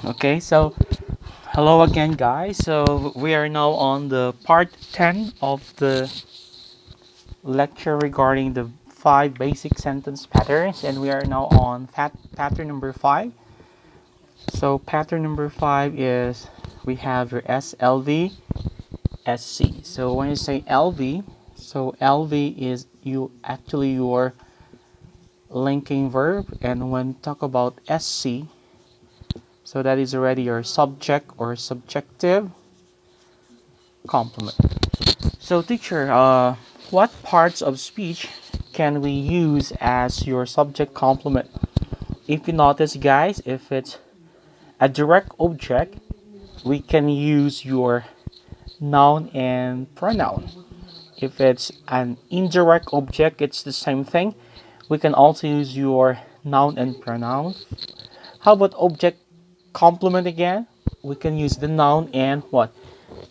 Okay, so hello again, guys. So we are now on the part 10 of the lecture regarding the five basic sentence patterns, and we are now on pattern number 5. So pattern number 5 is we have your SLV, SC. So when you say LV, so LV is your linking verb, and when you talk about SC, so that is already your subject or subjective complement. So teacher, what parts of speech can we use as your subject complement? If you notice, guys, if it's a direct object, we can use your noun and pronoun. If it's an indirect object, it's the same thing. We can also use your noun and pronoun. How about object complement again? We can use the noun and what?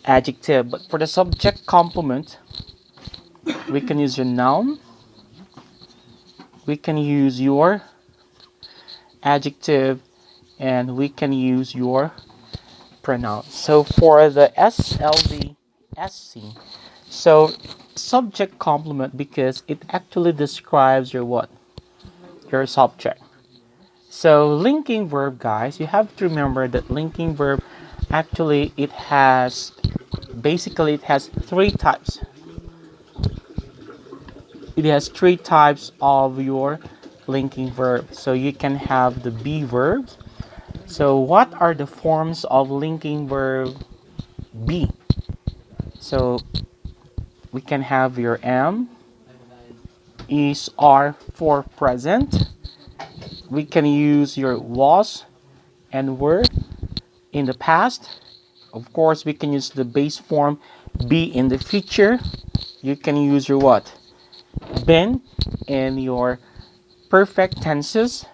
Adjective. But for the subject complement, we can use your noun, we can use your adjective, and we can use your pronoun. So for the SLV SC, so subject complement because it actually describes your what? Your subject. So linking verb, guys, you have to remember that linking verb actually it has three types. It has three types of your linking verb. So you can have the be verbs. So what are the forms of linking verb be? So we can have your am, is, are for present. We can use your was and were in the past. Of course, we can use the base form be in the future. You can use your what? Been in your perfect tenses,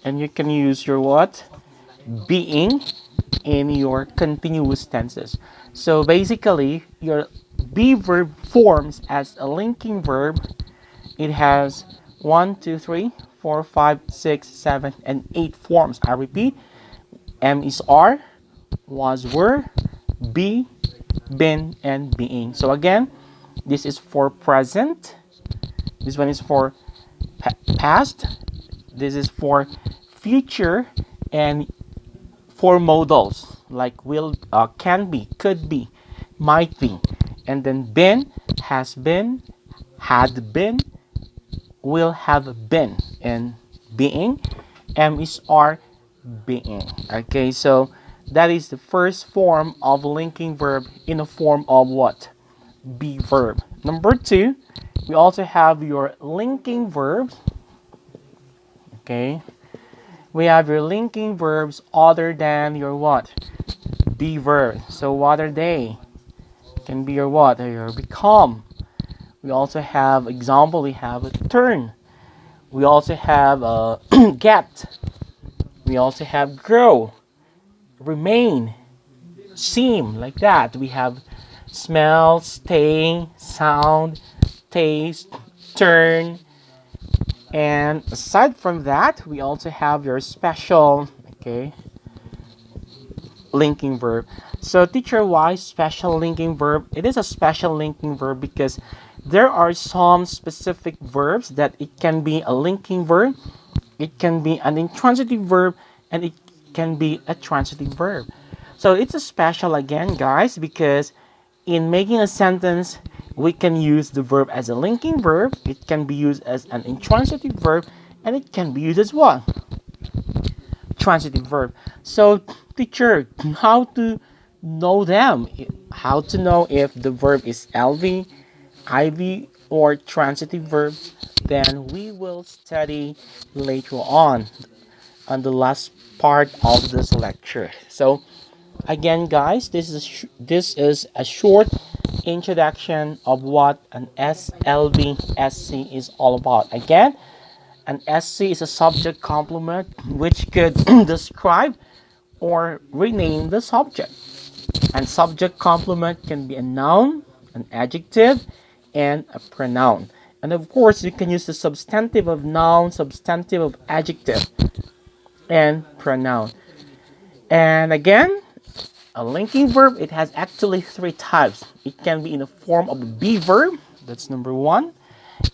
and you can use your what? Being in your continuous tenses. So basically, your be verb forms as a linking verb. It has 1, 2, 3, 4, 5, 6, 7, and 8 forms. I repeat, am is are, was were, be, been, and being. So again, this is for present. This one is for past. This is for future, and for modals like will, can be, could be, might be, and then been, has been, had been, will have been, and being, am is are, being. Okay, so that is the first form of linking verb in a form of what? Be verb. Number two, we also have your linking verbs. Okay, we have your linking verbs other than your what? Be verb. So what are they? Can be your what? Your become. We also have example. We have a turn. We also have get. We also have grow, remain, seem, like that. We have smell, stay, sound, taste, turn, and aside from that, we also have your special, okay, linking verb. So teacher, why special linking verb? It is a special linking verb because there are some specific verbs that it can be a linking verb, it can be an intransitive verb, and it can be a transitive verb. So it's a special again, guys, because in making a sentence, we can use the verb as a linking verb, it can be used as an intransitive verb, and it can be used as what? Transitive verb. So, teacher, how to know them? How to know if the verb is LV, IV, or transitive verb? Then we will study later on the last part of this lecture. So, again, guys, this is a short introduction of what an SLV-SC is all about. Again, an SC is a subject complement which could describe or rename the subject. And subject complement can be a noun, an adjective, and a pronoun. And of course, you can use the substantive of noun, substantive of adjective, and pronoun. And again, a linking verb, it has actually three types. It can be in the form of a be verb, that's number one.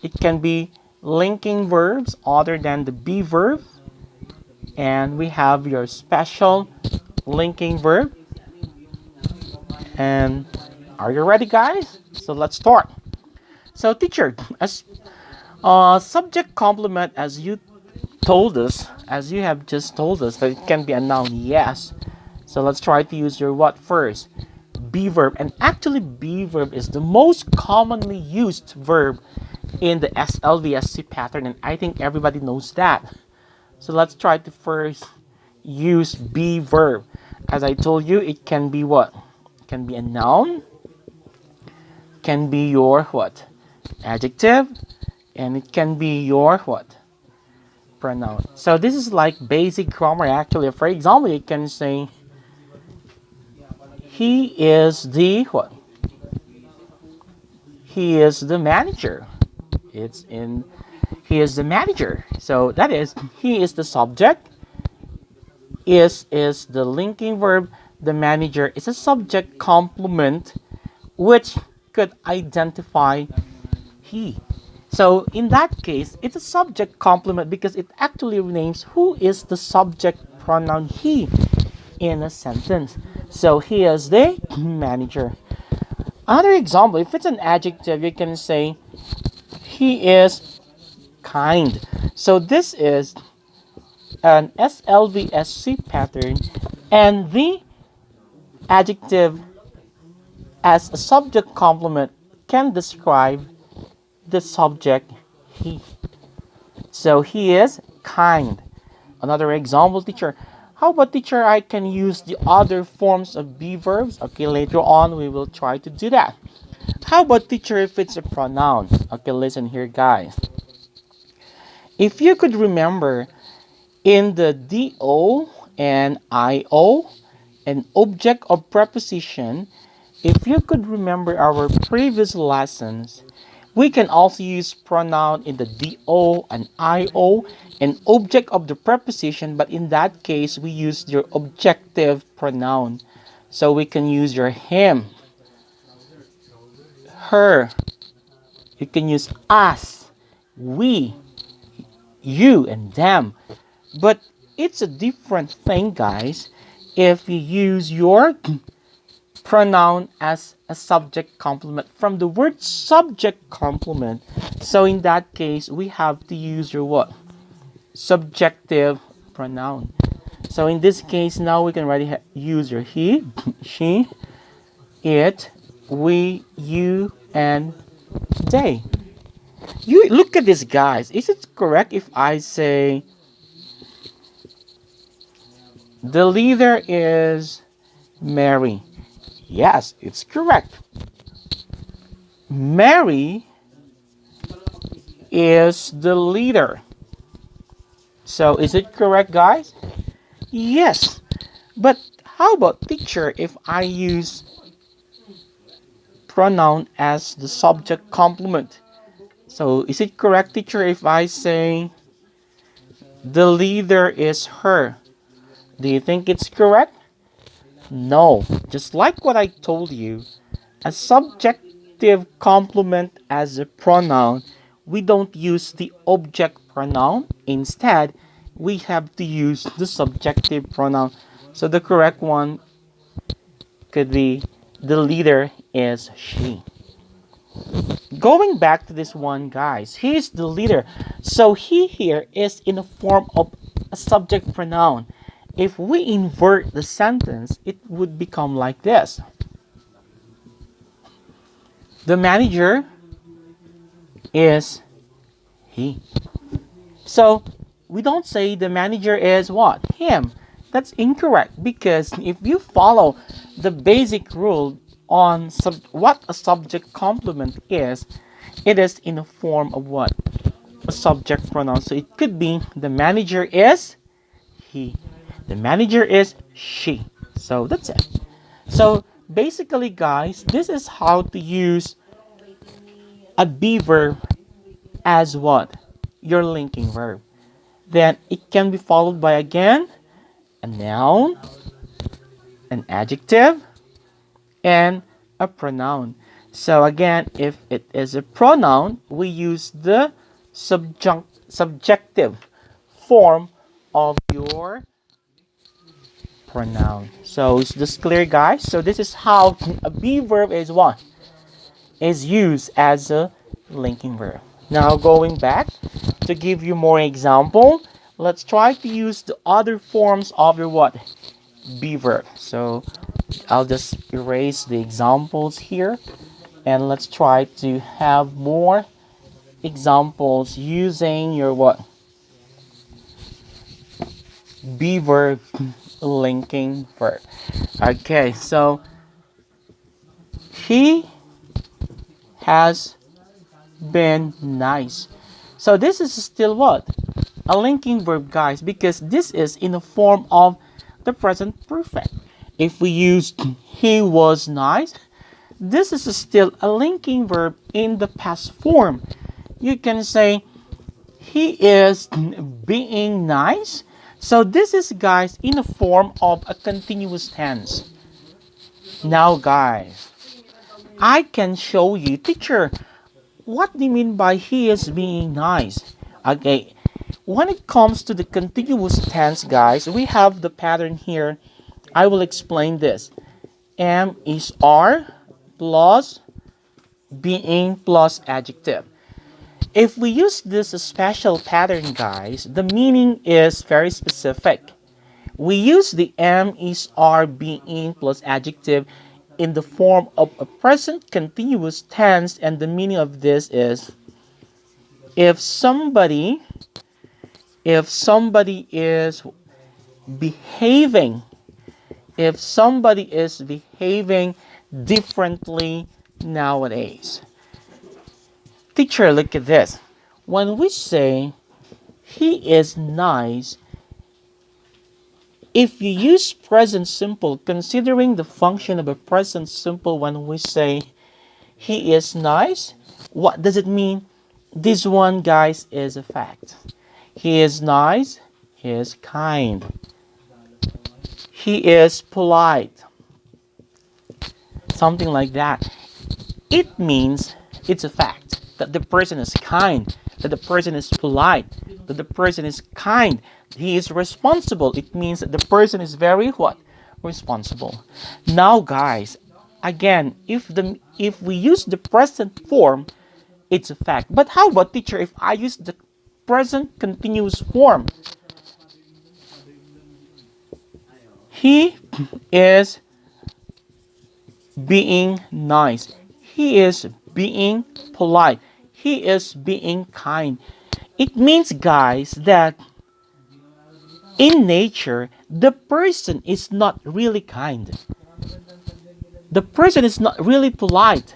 It can be linking verbs other than the be verb. And we have your special linking verb. And are you ready, guys? So let's start. So teacher, as subject complement, as you told us, as you have just told us, that it can be a noun, yes. So let's try to use your what first? Be verb. And actually be verb is the most commonly used verb in the SLVSC pattern, and I think everybody knows that. So let's try to first use be verb. As I told you, it can be what? It can be a noun, can be your what? Adjective, and it can be your what? Pronoun. So this is like basic grammar actually. For example, you can say he is the what? He is the manager. It's in he is the manager. So that is he is the subject. Is the linking verb. The manager is a subject complement which could identify he. So in that case, it's a subject complement because it actually names who is the subject pronoun he in a sentence. So he is the manager. Another example, if it's an adjective, you can say he is kind. So this is an SLVSC pattern, and the adjective as a subject complement can describe the subject he. So he is kind. Another example, teacher. How about teacher, I can use the other forms of be verbs? Okay, later on we will try to do that. How about teacher if it's a pronoun? Okay, listen here guys. If you could remember in the do and io, an object of preposition, if you could remember our previous lessons, we can also use pronoun in the do and io, an object of the preposition, but in that case, we use your objective pronoun. So we can use your him, her, you can use us, we, you, and them. But it's a different thing, guys, if you use your pronoun as a subject complement from the word subject complement. So in that case, we have to use your what? Subjective pronoun. So in this case, now we can already use your he, she, it, we, you, and they. You look at this, guys. Is it correct if I say the leader is Mary? Yes, it's correct. Mary is the leader. So is it correct, guys? Yes. But how about teacher if I use pronoun as the subject complement? So is it correct, teacher, if I say the leader is her? Do you think it's correct? No. Just like what I told you, a subjective complement as a pronoun, we don't use the object pronoun. Instead, we have to use the subjective pronoun. So the correct one could be the leader is she. Going back to this one, guys, he is the leader. So he here is in the form of a subject pronoun. If we invert the sentence, it would become like this. The manager is he. So we don't say the manager is what? Him. That's incorrect because if you follow the basic rule on what a subject complement is, it is in the form of what? A subject pronoun. So it could be the manager is he. The manager is she. So that's it. So basically, guys, this is how to use a be verb as what? Your linking verb. Then it can be followed by again a noun, an adjective, and a pronoun. So again, if it is a pronoun, we use the subjective form of your pronoun. So is this clear, guys? So this is how a be verb is what? Is used as a linking verb. Now going back to give you more example, let's try to use the other forms of your what? Be verb. So I'll just erase the examples here and let's try to have more examples using your what? Be verb linking verb. Okay, so he has been nice. So this is still what? A linking verb, guys, because this is in the form of the present perfect. If we use he was nice, this is still a linking verb in the past form. You can say he is being nice. So this is, guys, in the form of a continuous tense. Now, guys, I can show you, teacher, what do you mean by he is being nice? Okay, when it comes to the continuous tense, guys, we have the pattern here. I will explain this. Am is are plus being plus adjective. If we use this special pattern, guys, the meaning is very specific. We use the am is are being plus adjective in the form of a present continuous tense, and the meaning of this is if somebody is behaving if somebody is behaving differently nowadays. Teacher, look at this. When we say he is nice, if you use present simple, considering the function of a present simple, when we say he is nice, what does it mean? This one, guys, is a fact. He is nice, he is kind, he is polite, something like that. It means it's a fact that the person is kind, that the person is polite, that the person is kind, he is responsible. It means that the person is very what? Responsible. Now, guys, again, if we use the present form, it's a fact. But how about, teacher, if I use the present continuous form? He is being nice. He is being polite. He is being kind. It means, guys, that in nature, the person is not really kind. The person is not really polite.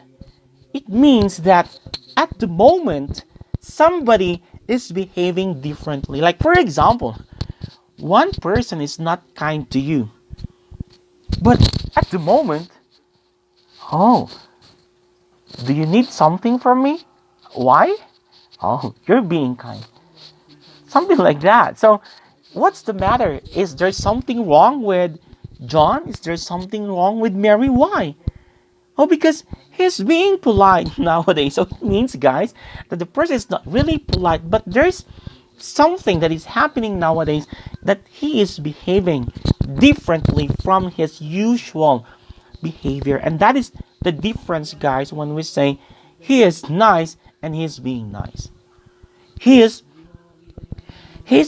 It means that at the moment, somebody is behaving differently. Like, for example, one person is not kind to you. But at the moment, oh, do you need something from me? Why? Oh, you're being kind. Something like that. So, what's the matter? Is there something wrong with John? Is there something wrong with Mary? Why? Oh, because he's being polite nowadays. So it means, guys, that the person is not really polite, but there's something that is happening nowadays that he is behaving differently from his usual behavior. And that is the difference, guys, when we say he is nice and he is being nice. He's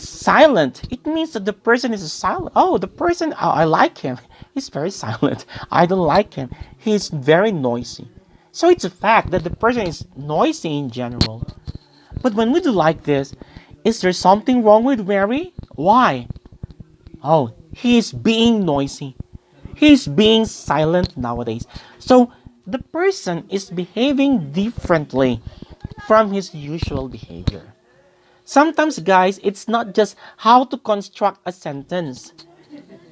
silent. It means that the person is silent. Oh, the person, oh, I like him. He's very silent. I don't like him. He's very noisy. So it's a fact that the person is noisy in general. But when we do like this, is there something wrong with Mary? Why? Oh, he is being noisy. He's being silent nowadays. So the person is behaving differently from his usual behavior. Sometimes, guys, it's not just how to construct a sentence.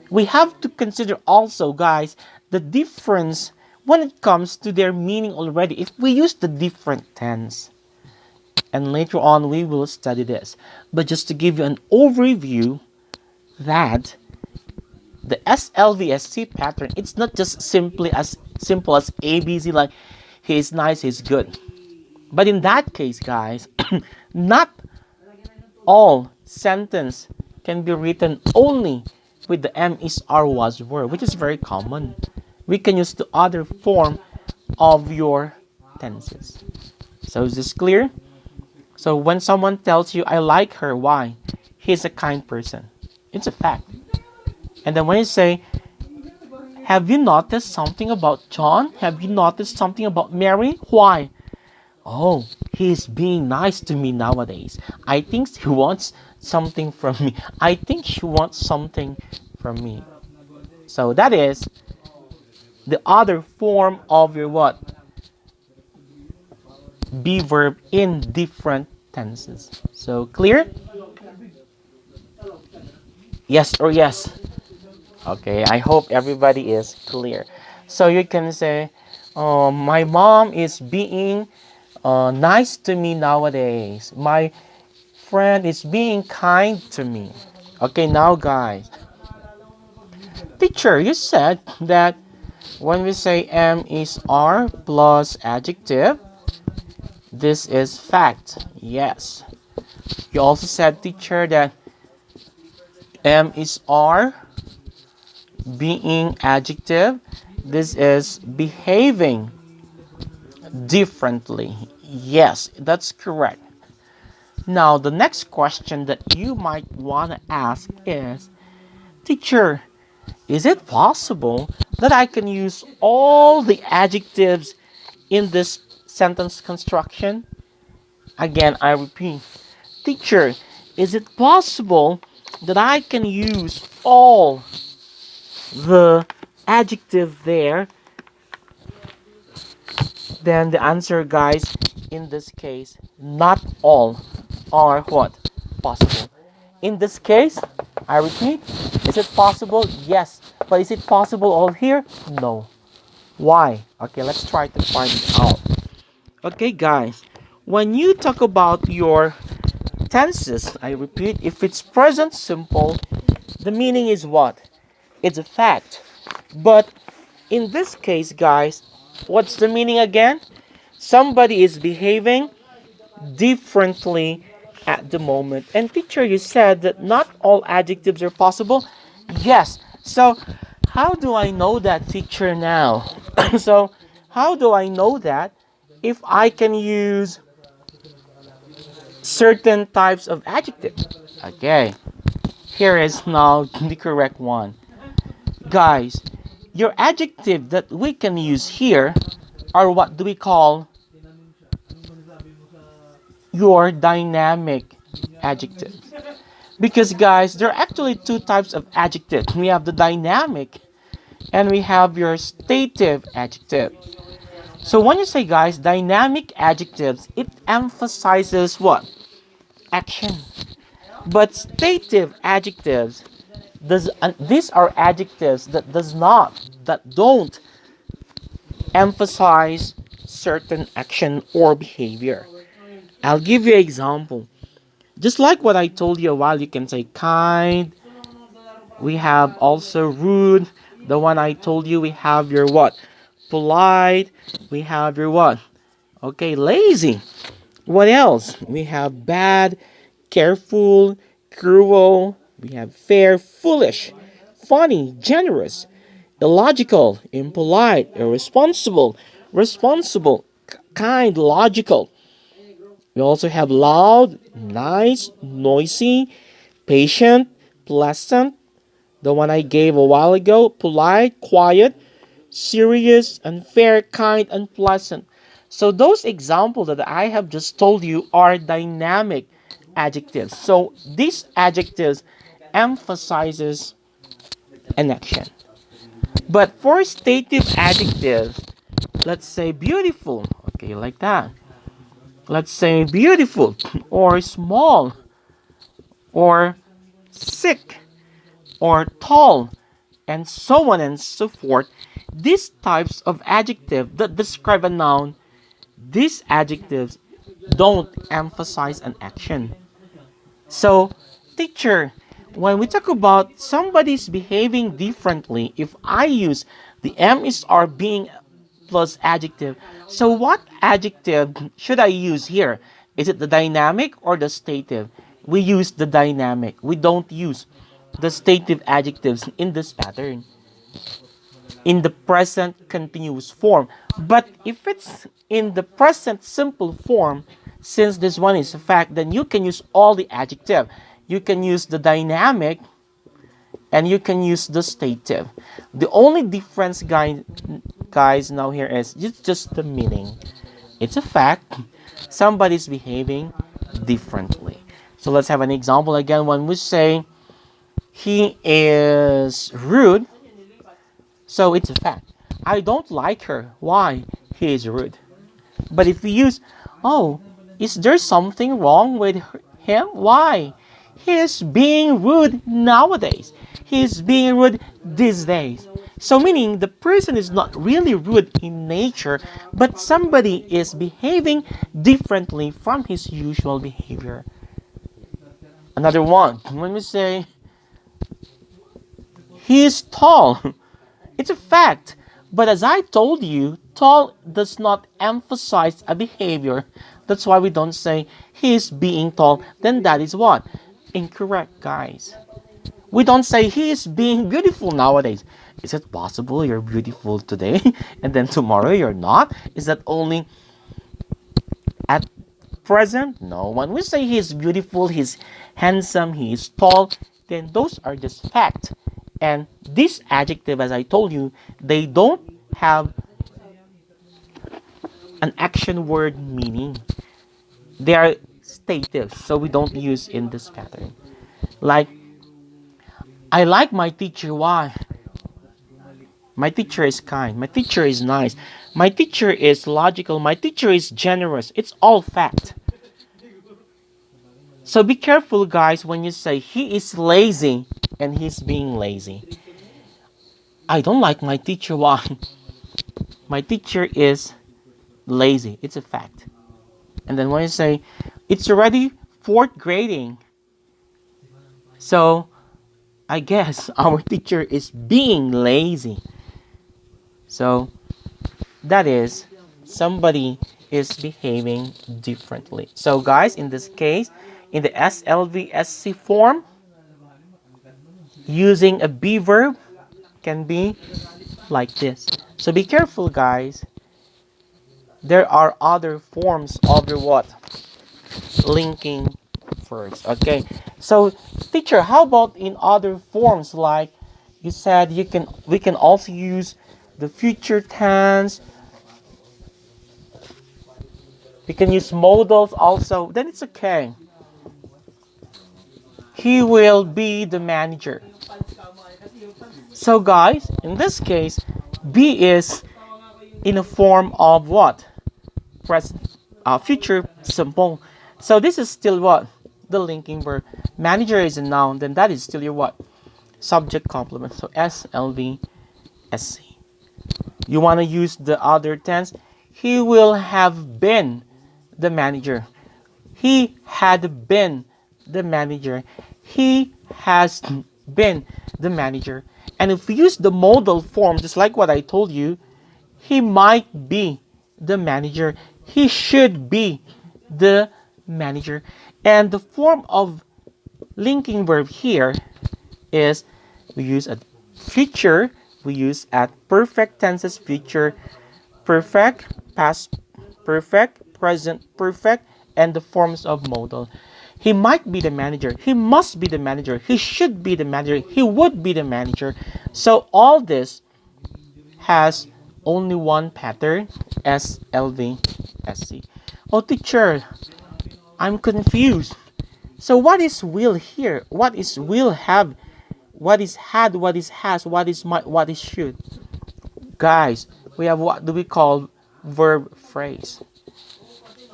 We have to consider also, guys, the difference when it comes to their meaning already if we use the different tense. And later on, we will study this. But just to give you an overview that The SLVSC pattern, it's not just simply as simple as ABC, like he's nice, he's good. But in that case, guys, not all sentence can be written only with the am, is, are, was, were, which is very common. We can use the other form of your tenses. So is this clear? So when someone tells you, I like her, why? He's a kind person. It's a fact. And then when you say, have you noticed something about John? Have you noticed something about Mary? Why? Oh, he's being nice to me nowadays. I think he wants something from me. I think he wants something from me. So that is the other form of your what? Be verb in different tenses. So clear? Yes or yes? Okay, I hope everybody is clear. So you can say, my mom is being nice to me nowadays. My friend is being kind to me. Okay, now guys. Teacher, you said that when we say am is are plus adjective, this is fact. Yes. You also said, teacher, that am is are being adjective. This is behaving differently. Yes, that's correct. Now, the next question that you might want to ask is, teacher, is it possible that I can use all the adjectives in this sentence construction? Again, I repeat, teacher, is it possible that I can use all the adjective there? Then the answer, guys, in this case, not all are what? Possible. In this case, I repeat, is it possible? Yes. But is it possible all here? No. Why? Okay, let's try to find it out. Okay, guys, when you talk about your tenses, I repeat, if it's present simple, the meaning is what? It's a fact. But in this case, guys, what's the meaning again? Somebody is behaving differently at the moment. And teacher, you said that not all adjectives are possible. Yes. So how do I know that, teacher, now? So how do I know that if I can use certain types of adjective? Okay. Here is now the correct one. Guys, your adjective that we can use here are what do we call your dynamic adjectives. Because guys, there are actually two types of adjective. We have the dynamic and we have your stative adjective. So when you say, guys, dynamic adjectives, it emphasizes what? Action. But stative adjectives, these are adjectives that don't emphasize certain action or behavior. I'll give you an example. Just like what I told you a while, you can say kind. We have also rude. The one I told you, we have your what? Polite. We have your what? Okay, lazy. What else? We have bad, careful, cruel. We have fair, foolish, funny, generous, illogical, impolite, irresponsible, responsible, kind, logical. We also have loud, nice, noisy, patient, pleasant, the one I gave a while ago, polite, quiet, serious, unfair, kind, and pleasant. So those examples that I have just told you are dynamic adjectives. So these adjectives emphasizes an action. But for stative adjectives, let's say beautiful. Okay, like that. Let's say beautiful or small or sick or tall and so on and so forth. These types of adjectives that describe a noun, these adjectives don't emphasize an action. So, teacher, when we talk about somebody's behaving differently, if I use the am is are being plus adjective, so what adjective should I use here? Is it the dynamic or the stative? We use the dynamic. We don't use the stative adjectives in this pattern in the present continuous form. But if it's in the present simple form, since this one is a fact, then you can use all the adjective. You can use the dynamic and you can use the stative. The only difference, guys, now here is it's just the meaning. It's a fact. Somebody's behaving differently. So let's have an example again. When we say he is rude, so it's a fact. I don't like her. Why? He is rude. But if we use, oh, is there something wrong with him? Why? He is being rude nowadays. He is being rude these days. So meaning the person is not really rude in nature, but somebody is behaving differently from his usual behavior. Another one, when we say he is tall, it's a fact. But as I told you, tall does not emphasize a behavior. That's why we don't say he is being tall. Then that is what? Incorrect, guys. We don't say he is being beautiful nowadays. Is it possible you're beautiful today and then tomorrow you're not? Is that only at present? No. When we say he is beautiful, he's handsome, he is tall, then those are just facts. And this adjective, as I told you, they don't have an action word meaning. They are stative, so we don't use in this pattern. Like, I like my teacher. Why? My teacher is kind. My teacher is nice. My teacher is logical. My teacher is generous. It's all fact. So be careful, guys, when you say he is lazy and he's being lazy. I don't like my teacher. Why? My teacher is lazy. It's a fact. And then when you say it's already fourth grading, so I guess our teacher is being lazy. So that is somebody is behaving differently. So guys, in this case, in the SLVSC form, using a be verb can be like this. So be careful, guys. There are other forms of the what? Linking verbs. Okay. So teacher, how about in other forms, like you said we can also use the future tense. We can use modals also. Then it's okay. He will be the manager. So guys, in this case, be is in a form of what? Present, future simple. So this is still what? The linking verb. Manager is a noun, then that is still your what? Subject complement. So SLV SC. You want to use the other tense. He will have been the manager. He had been the manager. He has been the manager. And if we use the modal form, just like what I told you, he might be the manager. He should be the manager. And the form of linking verb here is we use a future, we use at perfect tenses future, perfect, past perfect, present perfect, and the forms of modal. He might be the manager. He must be the manager. He should be the manager. He would be the manager. So all this has only one pattern, SLVSC. Oh, teacher, I'm confused. So what is will here? What is will have? What is had? What is has? What is might? What is should? Guys, we have what do we call verb phrase.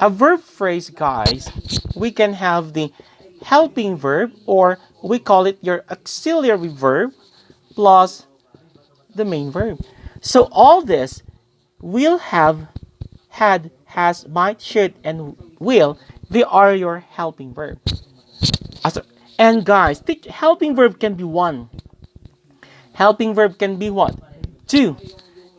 A verb phrase, guys, we can have the helping verb, or we call it your auxiliary verb plus the main verb. So all this will have, had, has, might, should, and will, they are your helping verb. And guys, helping verb can be one. Helping verb can be what? Two.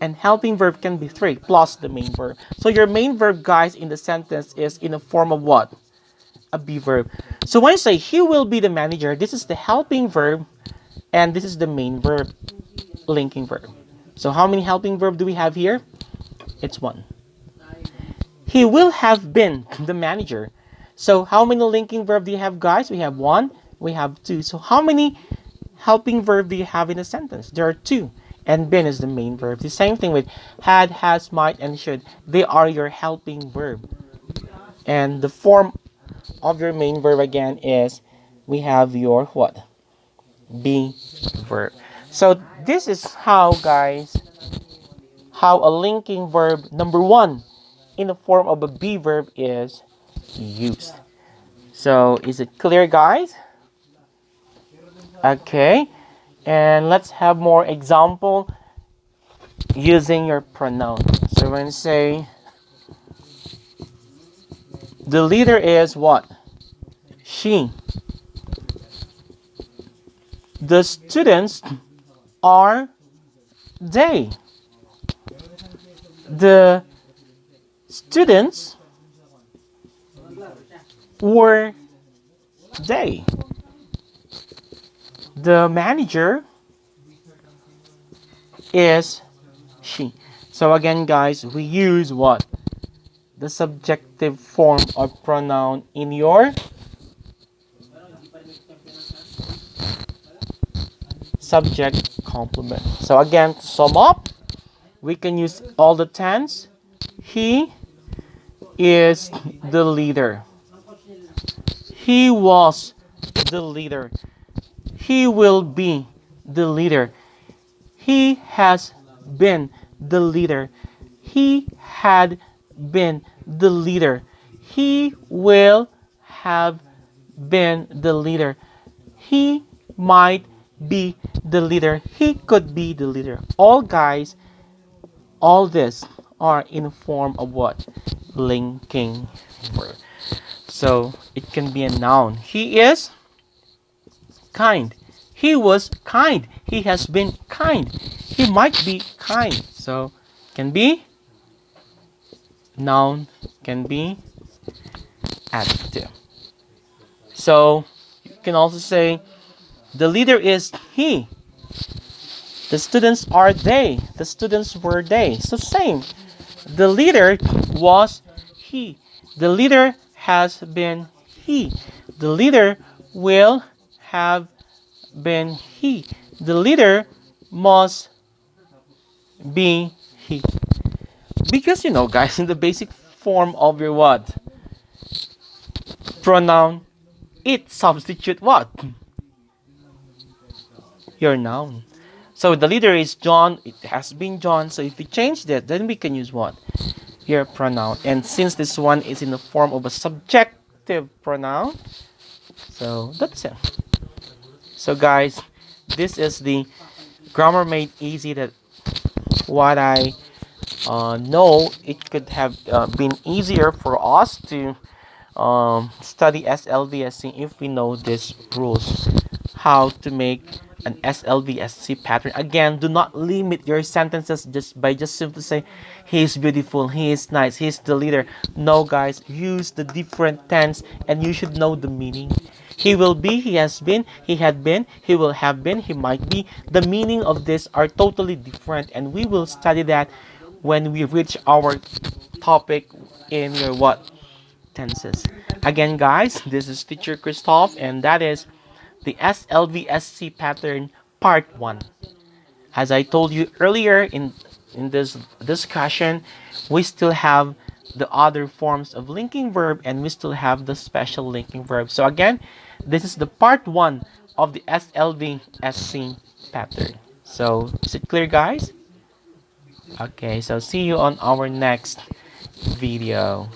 And helping verb can be three plus the main verb. So your main verb, guys, in the sentence is in the form of what? A be verb. So when I say he will be the manager, this is the helping verb and this is the main verb, linking verb. So how many helping verb do we have here? It's one. He will have been the manager. So how many linking verb do you have, guys? We have one, we have two. So how many helping verb do you have in a sentence? There are two. And been is the main verb. The same thing with had, has, might, and should. They are your helping verb. And the form of your main verb again is we have your what? Be verb. So this is how, guys, how a linking verb number one in the form of a be verb is used. So is it clear, guys? Okay. And let's have more example using your pronoun. So when you say the leader is what? She. The students are they. The students were they. The manager is she. So again, guys, we use what? The subjective form of pronoun in your subject complement. So again, to sum up, we can use all the tense. He is the leader. He was the leader. He will be the leader. He has been the leader. He had been the leader. He will have been the leader. He might be the leader. He could be the leader. All, guys, all this are in form of what? Linking verb. So it can be a noun. He is kind. He was kind. He has been kind. He might be kind. So can be noun, can be adjective. So you can also say the leader is he. The students are they. The students were they. So same. The leader was he. The leader has been he. The leader will have been he. The leader must be he. Because you know, guys, in the basic form of your what? Pronoun, it substitute what? Your noun. So the leader is John. It has been John. So if we change that, then we can use what? Your pronoun. And since this one is in the form of a subjective pronoun, so that's it. So guys, this is the grammar made easy. That what I know, it could have been easier for us to study SLVSC if we know these rules. How to make an SLVSC pattern. Again, do not limit your sentences just simply say he is beautiful, he is nice, he is the leader. No, guys, use the different tense and you should know the meaning. He will be, he has been, he had been, he will have been, he might be. The meaning of this are totally different and we will study that when we reach our topic in your what? Tenses. Again, guys, this is teacher Christoph and that is the SLVSC pattern part 1. As I told you earlier in this discussion, we still have the other forms of linking verb and we still have the special linking verb. So again, this is the part 1 of the SLVSC pattern. So is it clear, guys? Okay, so see you on our next video.